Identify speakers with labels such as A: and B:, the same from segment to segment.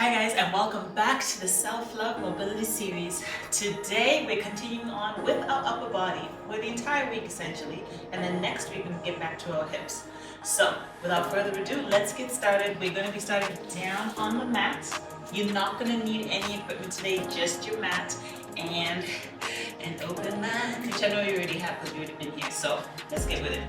A: Hi guys, and welcome back to the Self-Love Mobility Series. Today we're continuing on with our upper body for the entire week essentially, and then next week we'll get back to our hips. So without further ado, let's get started. We're going to be starting down on the mat. You're not going to need any equipment today, just your mat and an open mat, which I know you already have because you've already been here. So let's get with it.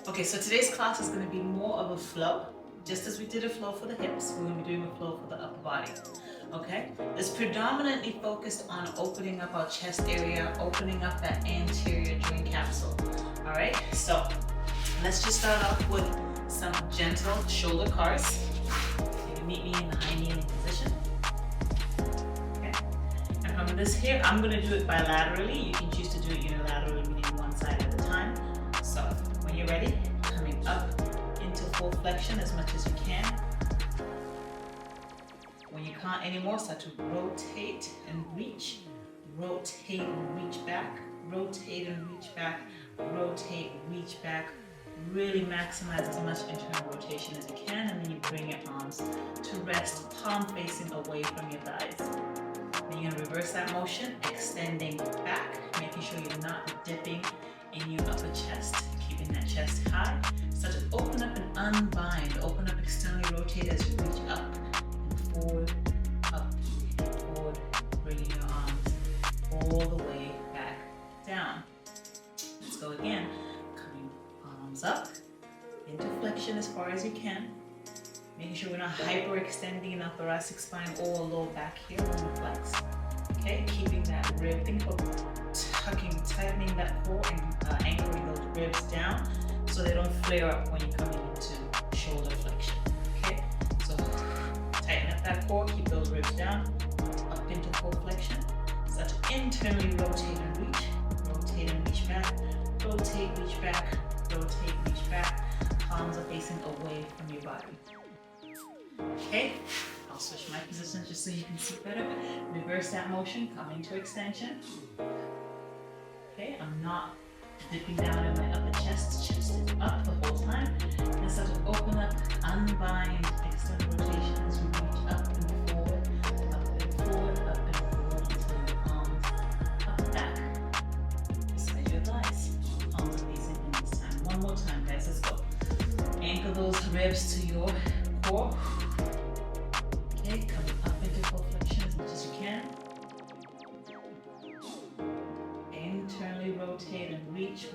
A: Okay, so today's class is going to be more of a flow. Just as we did a flow for the hips, we're going to be doing a flow for the upper body. Okay? It's predominantly focused on opening up our chest area, opening up that anterior joint capsule. Alright, so let's just start off with some gentle shoulder cars. You can meet me in the high kneeling position. Okay? And from this here, I'm going to do it bilaterally. You can choose to do it unilaterally, meaning one side at a time. So when you're ready, coming up into full flexion as much as you can. When you can't anymore, start to rotate and reach. Rotate and reach back. Rotate and reach back. Rotate, reach back. Really maximize as much internal rotation as you can, and then you bring your arms to rest, palm facing away from your thighs. Then you're going to reverse that motion, extending back, making sure you're not dipping in your upper chest, keeping that chest high. Start to open up and unbind. Open up, externally rotate as you reach up and forward, up, forward, bringing your arms all the way back down. Let's go again. Coming arms up into flexion as far as you can. Making sure we're not hyperextending in our thoracic spine or low back here when we flex. Okay, keeping that rib. Think about tightening that core and anchoring those ribs down so they don't flare up when you're coming into shoulder flexion. Okay, so tighten up that core, keep those ribs down, up into full flexion. Start to internally rotate and reach back, rotate, reach back, rotate, reach back. Palms are facing away from your body. Okay, I'll switch my position just so you can see better. Reverse that motion, coming to extension. Okay, I'm not dipping down in my upper chest. Chest is up the whole time. And start to open up, unbind, external rotation as you reach up and forward, up and forward, up and forward until your arms up and back. Beside your thighs. Palms are facing in this time. One more time, guys. Let's go. Anchor those ribs to your core. Okay, coming up into full flexion as much as you can. Internally rotate and reach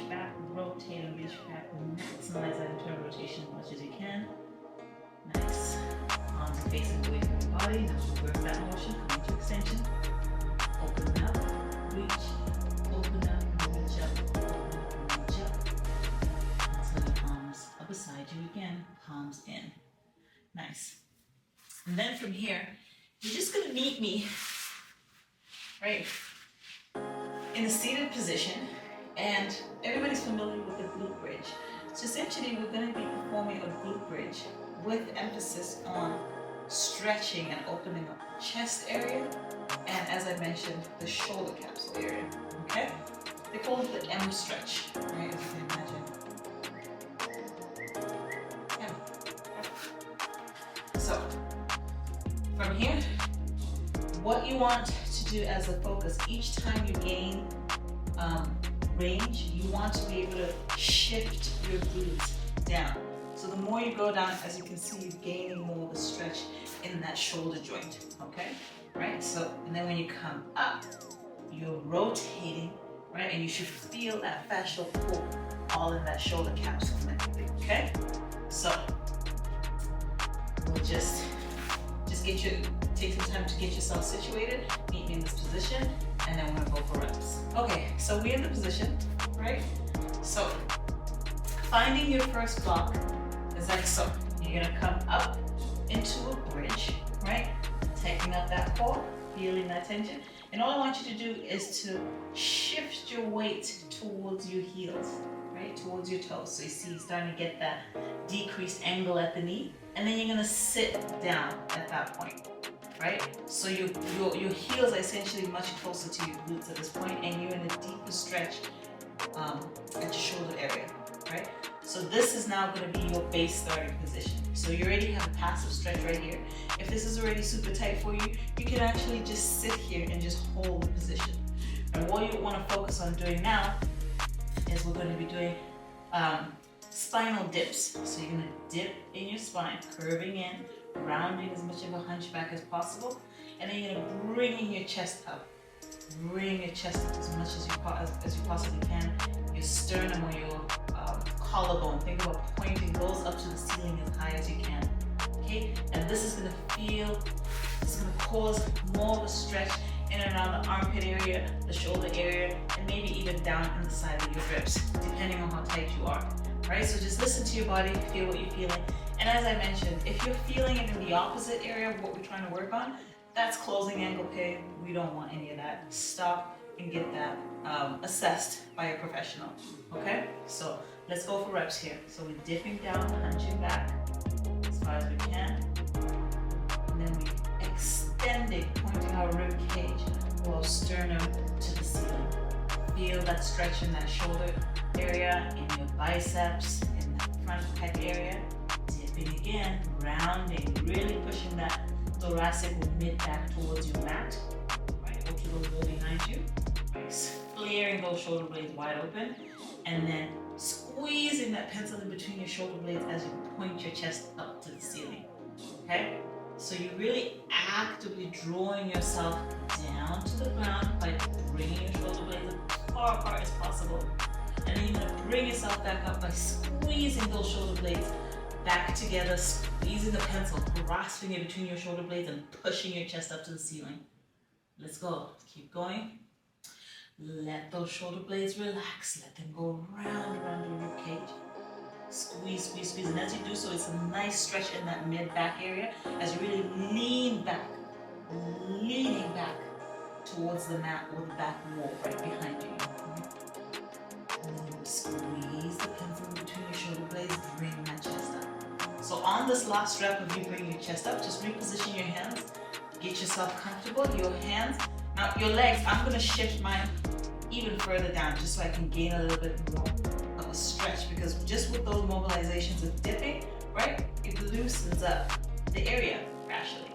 A: back, rotate and reach back. Maximize that internal rotation as much as you can. Nice. Arms are facing away from your body. Now reverse that motion, coming to extension. Open up, reach, open up, and reach up, open up, and reach up. Until your arms are beside you again, palms in. Nice. And then from here, you're just going to meet me right in the seated position, and everybody's familiar with the glute bridge. So essentially, we're going to be performing a glute bridge with emphasis on stretching and opening up the chest area, and as I mentioned, the shoulder capsule area. Okay? They call it the M stretch, right? As you can imagine. So, from here, what you want to do as a focus, each time you gain range, you want to be able to shift your glutes down. So the more you go down, as you can see, you're gaining more of a stretch in that shoulder joint, okay? Right? So, and then when you come up, you're rotating, right? And you should feel that fascial pull all in that shoulder capsule and everything, okay? So, we'll just take some time to get yourself situated, meet me in this position, and then we're gonna go for reps. Okay, so we're in the position, right? So, finding your first block is like so. You're gonna come up into a bridge, right? Taking up that core, feeling that tension. And all I want you to do is to shift your weight towards your heels, right? Towards your toes. So you see, you're starting to get that decreased angle at the knee. And then you're gonna sit down at that point, right? So your heels are essentially much closer to your glutes at this point, and you're in a deeper stretch at your shoulder area, right? So this is now going to be your base starting position. So you already have a passive stretch right here. If this is already super tight for you, you can actually just sit here and just hold the position. And what you want to focus on doing now is we're going to be doing spinal dips. So you're going to dip in your spine, curving in, rounding as much of a hunchback as possible, and then you're going to bring in your chest up. Bring your chest up as much as you possibly can. Your sternum or your collarbone. Think about pointing those up to the ceiling as high as you can. Okay? And this is going to cause more of a stretch in and around the armpit area, the shoulder area, and maybe even down in the side of your ribs, depending on how tight you are. Right? So just listen to your body, feel what you're feeling. And as I mentioned, if you're feeling it in the opposite area of what we're trying to work on, that's closing ankle pain. We don't want any of that. Stop and get that assessed by a professional. Okay? So let's go for reps here. So we're dipping down, hunching back as far as we can. And then we extending, pointing our rib cage or our sternum to the ceiling. Feel that stretch in that shoulder area, in your biceps, in that front pec area. Dipping again, rounding, really pushing that thoracic or mid back towards your mat, right, or to the wall behind you, right, flaring those shoulder blades wide open, and then squeezing that pencil in between your shoulder blades as you point your chest up to the ceiling, okay? So you're really actively drawing yourself down to the ground by bringing your shoulder blades as far apart as possible, and then you're going to bring yourself back up by squeezing those shoulder blades back together, squeezing the pencil, grasping it between your shoulder blades and pushing your chest up to the ceiling. Let's go. Keep going. Let those shoulder blades relax. Let them go round around your rib cage. Squeeze, squeeze, squeeze. And as you do so, it's a nice stretch in that mid-back area as you really leaning back towards the mat or the back wall right behind you. And then squeeze the pencil between your shoulder blades, bring that chest up. So on this last rep of you bringing your chest up, just reposition your hands, get yourself comfortable, your hands. Now your legs, I'm going to shift mine even further down just so I can gain a little bit more of a stretch, because just with those mobilizations of dipping, right, it loosens up the area gradually.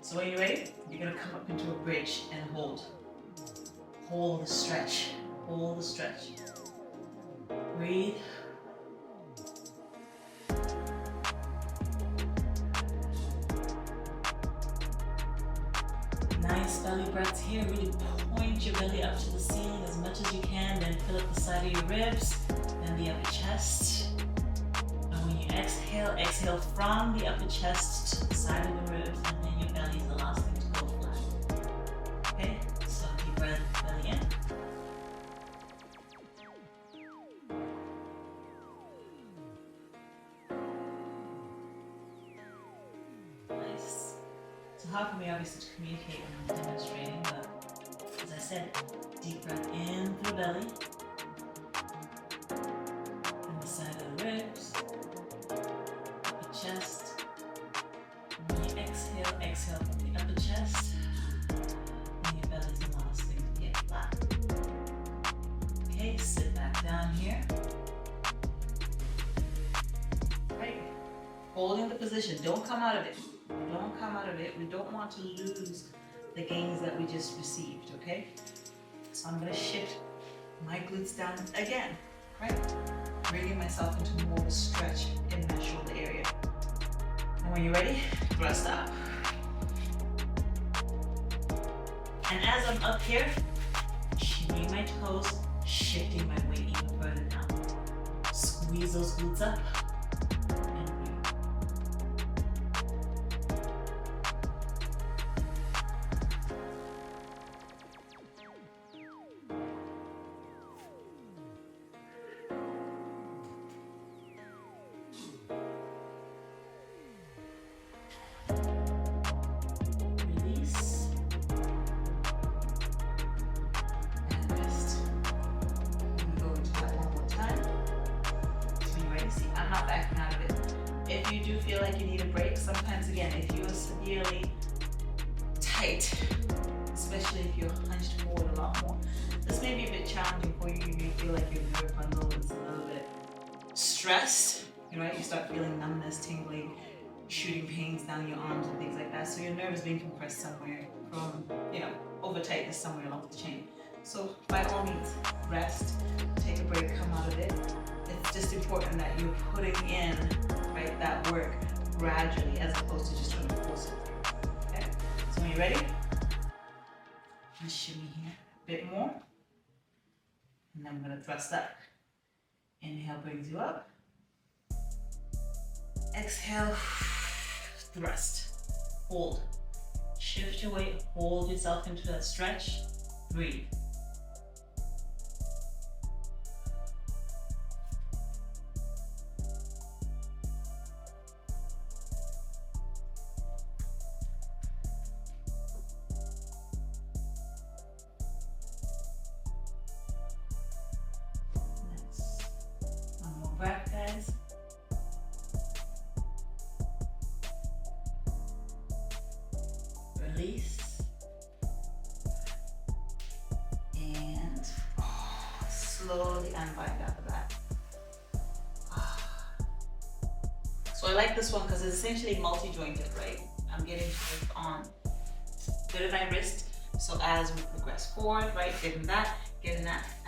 A: So when you're ready, you're going to come up into a bridge and hold. Hold the stretch, hold the stretch. Breathe. Nice belly breaths here. Really point your belly up to the ceiling as much as you can. Then fill up the side of your ribs, then the upper chest. And when you exhale, exhale from the upper chest to the side of the ribs, and then your belly is the last thing to go flat. Okay? So deep breath, belly in. Hard for me obviously to communicate when I'm demonstrating, but as I said, deep breath in through the belly, and the side of the ribs, upper chest. And when you exhale, exhale from the upper chest, and your belly is the last thing to get flat. Okay, sit back down here. Right, holding the position, don't come out of it. Don't come out of it. We don't want to lose the gains that we just received, okay? So I'm going to shift my glutes down again, right? Bringing myself into more of a stretch in that shoulder area. And when you're ready, thrust up. And as I'm up here, shimmying my toes, shifting my weight even further down. Squeeze those glutes up. If you do feel like you need a break, sometimes again, if you are severely tight, especially if you're hunched forward a lot more. This may be a bit challenging for you. You may feel like your nerve bundle is a little bit stressed, right? You start feeling numbness, tingling, shooting pains down your arms and things like that. So your nerve is being compressed somewhere from, over tightness somewhere along the chain. So by all means, rest, take a break, come out of it. It's just important that you're putting in, right, that work gradually as opposed to just trying to force it. Okay? So when you're ready, just shimmy here a bit more. And then I'm going to thrust up. Inhale brings you up. Exhale, thrust. Hold. Shift your weight, hold yourself into that stretch. Breathe. Breath, guys. Release. And slowly unbind after that. So I like this one because it's essentially multi-jointed, right? I'm getting to work on bit of my wrist. So as we progress forward, right, getting that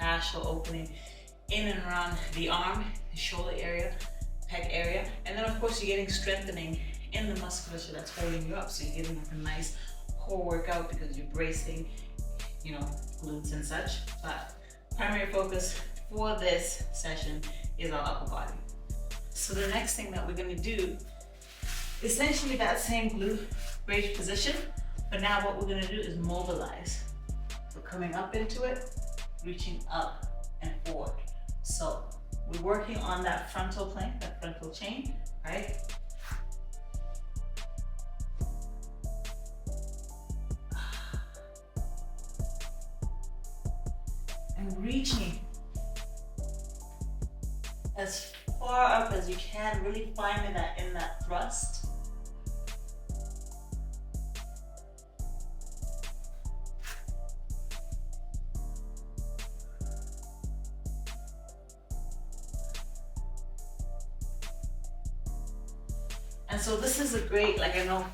A: fascial opening in and around the arm, the shoulder area, pec area, and then of course you're getting strengthening in the musculature that's holding you up. So you're getting like a nice core workout because you're bracing, glutes and such. But primary focus for this session is our upper body. So the next thing that we're going to do, essentially that same glute bridge position, but now what we're going to do is mobilize. So coming up into it, reaching up and forward. So we're working on that frontal plank, that frontal chain, right? And reaching as far up as you can, really finding that in that thrust. And so this is a great, I know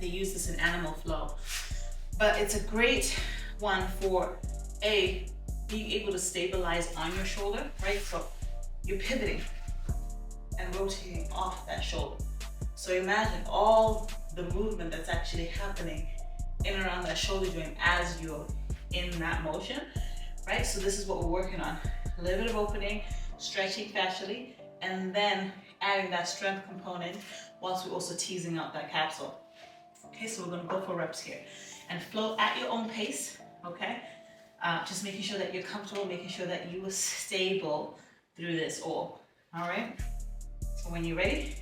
A: they use this in animal flow, but it's a great one for being able to stabilize on your shoulder, right? So you're pivoting and rotating off that shoulder. So imagine all the movement that's actually happening in and around that shoulder joint as you're in that motion, right? So this is what we're working on. A little bit of opening, stretching fascially, and then adding that strength component whilst we're also teasing out that capsule. Okay, so we're gonna go for reps here. And flow at your own pace, okay? Just making sure that you're comfortable, making sure that you are stable through this all right? So when you're ready,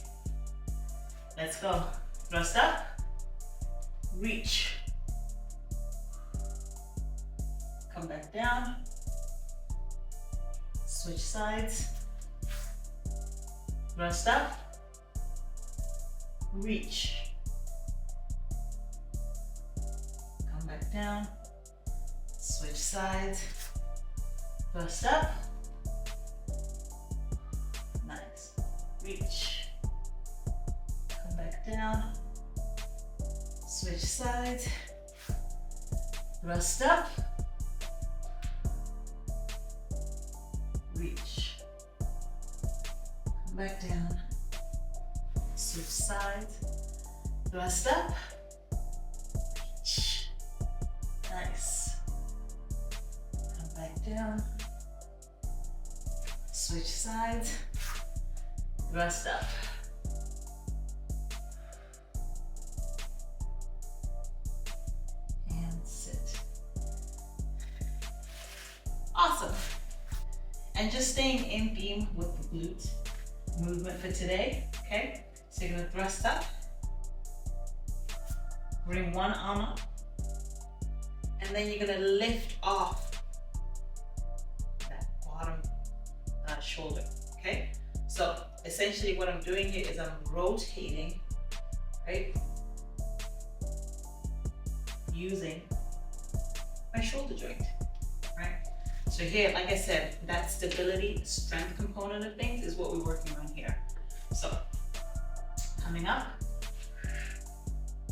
A: let's go. Thrust up, reach. Come back down, switch sides. Thrust up, reach. Come back down, switch sides. Thrust up, nice. Reach. Come back down, switch sides. Thrust up, reach. Back down, switch sides, thrust up, reach. Nice. Come back down, switch sides, thrust up. And sit. Awesome. And just staying in theme with the glutes movement for today, okay? So you're gonna thrust up, bring one arm up, and then you're gonna lift off that bottom shoulder, okay? So essentially what I'm doing here is I'm rotating, right? using my shoulder joint, right? So here, like I said, that stability, strength component of things is what we're working on here. So coming up,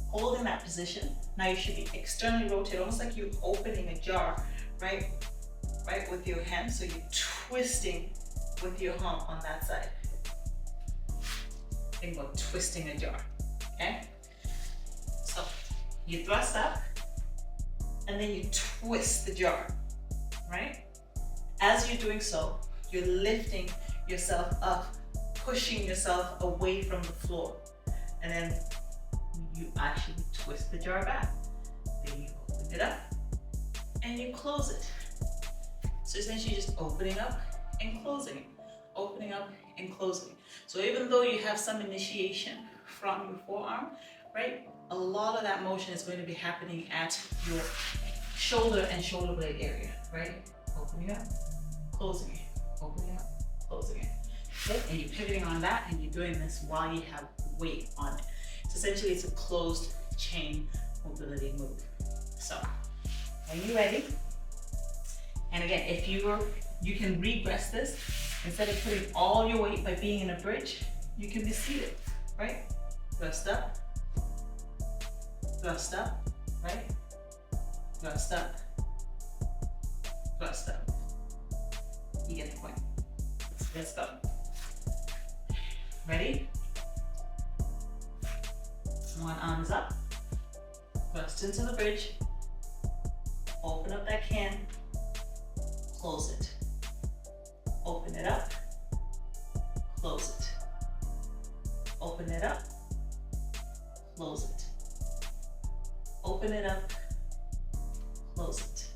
A: holding that position. Now you should be externally rotated, almost like you're opening a jar, right? Right with your hand. So you're twisting with your hump on that side. Think about twisting a jar, okay? So you thrust up and then you twist the jar, right? As you're doing so, you're lifting yourself up, pushing yourself away from the floor. And then you actually twist the jar back. Then you open it up and you close it. So essentially just opening up and closing it, opening up and closing it. So even though you have some initiation from your forearm, right, a lot of that motion is going to be happening at your shoulder and shoulder blade area, right? Opening up, closing it, opening up, closing it. Okay? And you're pivoting on that and you're doing this while you have weight on it. So essentially it's a closed chain mobility move. So are you ready? And again, if you can regress this, instead of putting all your weight by being in a bridge, you can be seated, right? Thrust up, right? Thrust up, thrust up. You get the point. Let's go. Ready? One arm is up, thrust into the bridge, open up that can, close it. Open it up, close it. Open it up, close it. Open it up, close it.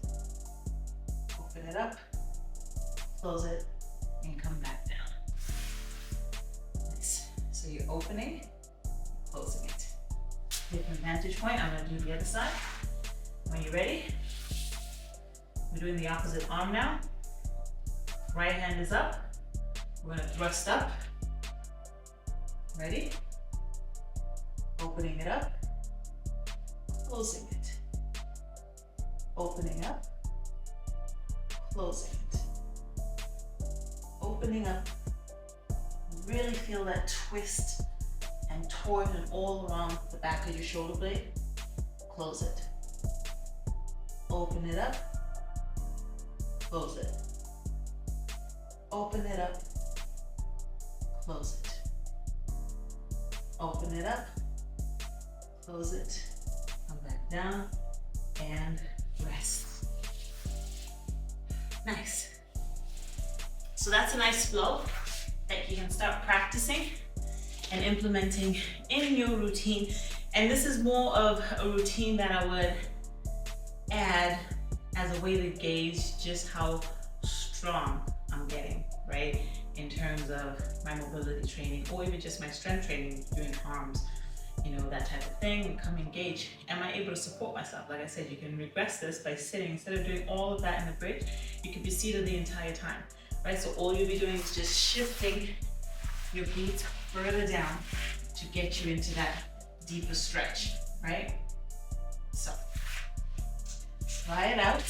A: Open it up, close it, and come back down. Nice. So you're opening, closing it. Different vantage point. I'm going to do the other side. When you're ready, we're doing the opposite arm now. Right hand is up. We're going to thrust up. Ready? Opening it up, closing it. Opening up, closing it. Opening up. Really feel that twist and torsion all around the back of your shoulder blade. Close it. Open it up, close it. Open it up, close it. Open it up, close it, come back down, and rest. Nice. So that's a nice flow that you can start practicing and implementing in your routine. And this is more of a routine that I would add as a way to gauge just how strong I'm getting, right? In terms of my mobility training, or even just my strength training, doing arms, you know, that type of thing, and come and gauge, am I able to support myself? Like I said, you can regress this by sitting. Instead of doing all of that in the bridge, you could be seated the entire time, right? So all you'll be doing is just shifting your glutes further down to get you into that deeper stretch, right? So try it out.